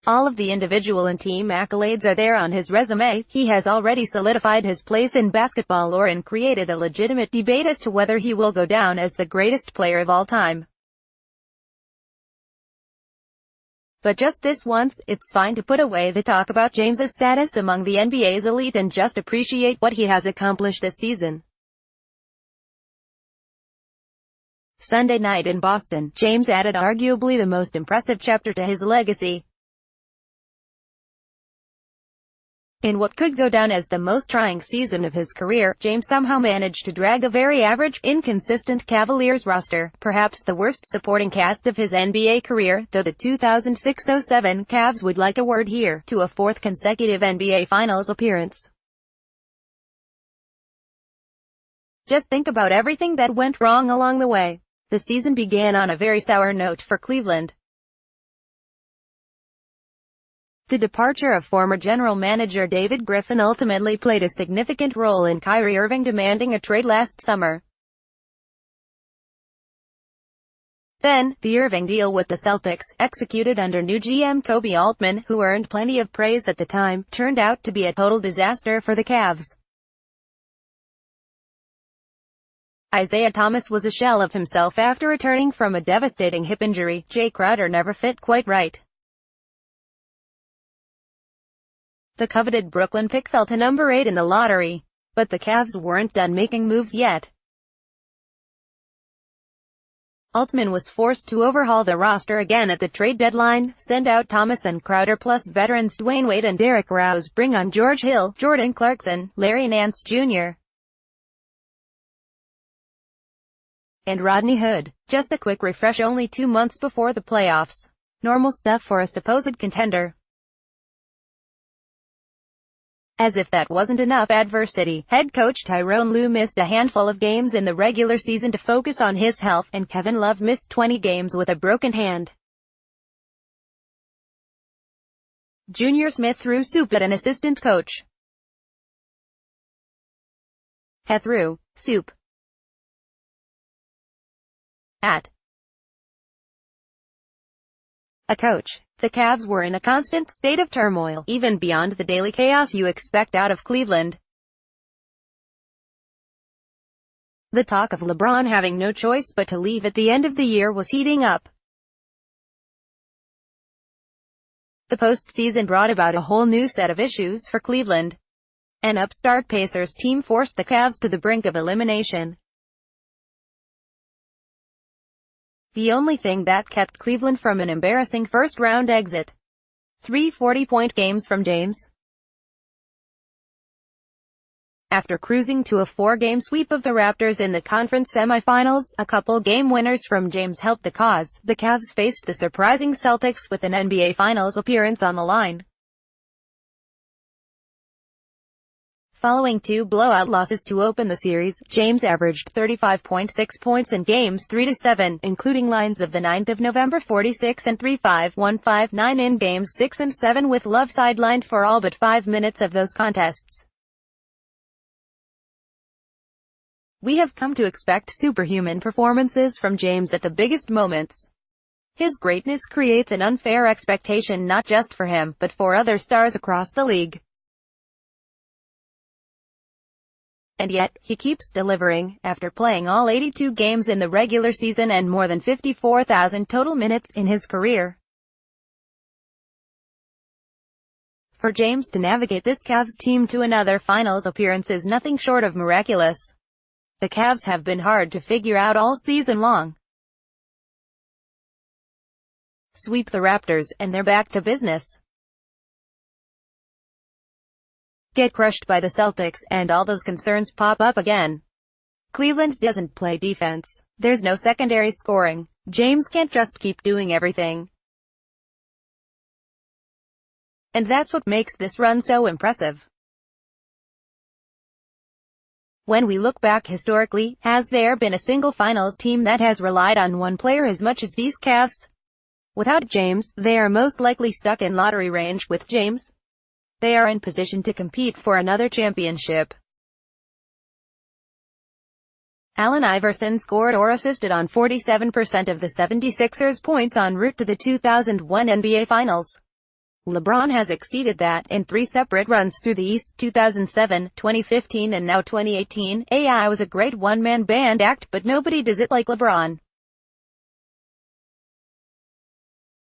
All of the individual and team accolades are there on his resume. He has already solidified his place in basketball and created a legitimate debate as to whether he will go down as the greatest player of all time. But just this once, it's fine to put away the talk about James's status among the NBA's elite and just appreciate what he has accomplished this season. Sunday night in Boston, James added arguably the most impressive chapter to his legacy. In what could go down as the most trying season of his career, James somehow managed to drag a very average, inconsistent Cavaliers roster, perhaps the worst supporting cast of his NBA career, though the 2006-07 Cavs would like a word here, to a fourth consecutive NBA Finals appearance. Just think about everything that went wrong along the way. The season began on a very sour note for Cleveland. The departure of former general manager David Griffin ultimately played a significant role in Kyrie Irving demanding a trade last summer. Then, the Irving deal with the Celtics, executed under new GM Koby Altman, who earned plenty of praise at the time, turned out to be a total disaster for the Cavs. Isaiah Thomas was a shell of himself after returning from a devastating hip injury. Jay Crowder never fit quite right. The coveted Brooklyn pick fell to number 8 in the lottery. But the Cavs weren't done making moves yet. Altman was forced to overhaul the roster again at the trade deadline, send out Thomas and Crowder plus veterans Dwayne Wade and Derrick Rose, bring on George Hill, Jordan Clarkson, Larry Nance Jr. and Rodney Hood. Just a quick refresh only 2 months before the playoffs. Normal stuff for a supposed contender. As if that wasn't enough adversity, head coach Tyronn Lue missed a handful of games in the regular season to focus on his health, and Kevin Love missed 20 games with a broken hand. Junior Smith threw soup at an assistant coach. He threw soup at a coach. The Cavs were in a constant state of turmoil, even beyond the daily chaos you expect out of Cleveland. The talk of LeBron having no choice but to leave at the end of the year was heating up. The postseason brought about a whole new set of issues for Cleveland. An upstart Pacers team forced the Cavs to the brink of elimination. The only thing that kept Cleveland from an embarrassing first-round exit. 3 40-point games from James. After cruising to a 4-game sweep of the Raptors in the conference semifinals, a couple game winners from James helped the cause. The Cavs faced the surprising Celtics with an NBA Finals appearance on the line. Following 2 blowout losses to open the series, James averaged 35.6 points in games 3-7, including lines of the 9th of November 46 and 3-5, 1-5-9 in games 6 and 7, with Love sidelined for all but 5 minutes of those contests. We have come to expect superhuman performances from James at the biggest moments. His greatness creates an unfair expectation not just for him, but for other stars across the league. And yet, he keeps delivering, after playing all 82 games in the regular season and more than 54,000 total minutes in his career. For James to navigate this Cavs team to another Finals appearance is nothing short of miraculous. The Cavs have been hard to figure out all season long. Sweep the Raptors, and they're back to business. Get crushed by the Celtics, and all those concerns pop up again. Cleveland doesn't play defense. There's no secondary scoring. James can't just keep doing everything. And that's what makes this run so impressive. When we look back historically, has there been a single Finals team that has relied on one player as much as these Cavs? Without James, they are most likely stuck in lottery range. With James, they are in position to compete for another championship. Allen Iverson scored or assisted on 47% of the 76ers' points en route to the 2001 NBA Finals. LeBron has exceeded that in 3 separate runs through the East: 2007, 2015 and now 2018. AI was a great one-man band act, but nobody does it like LeBron.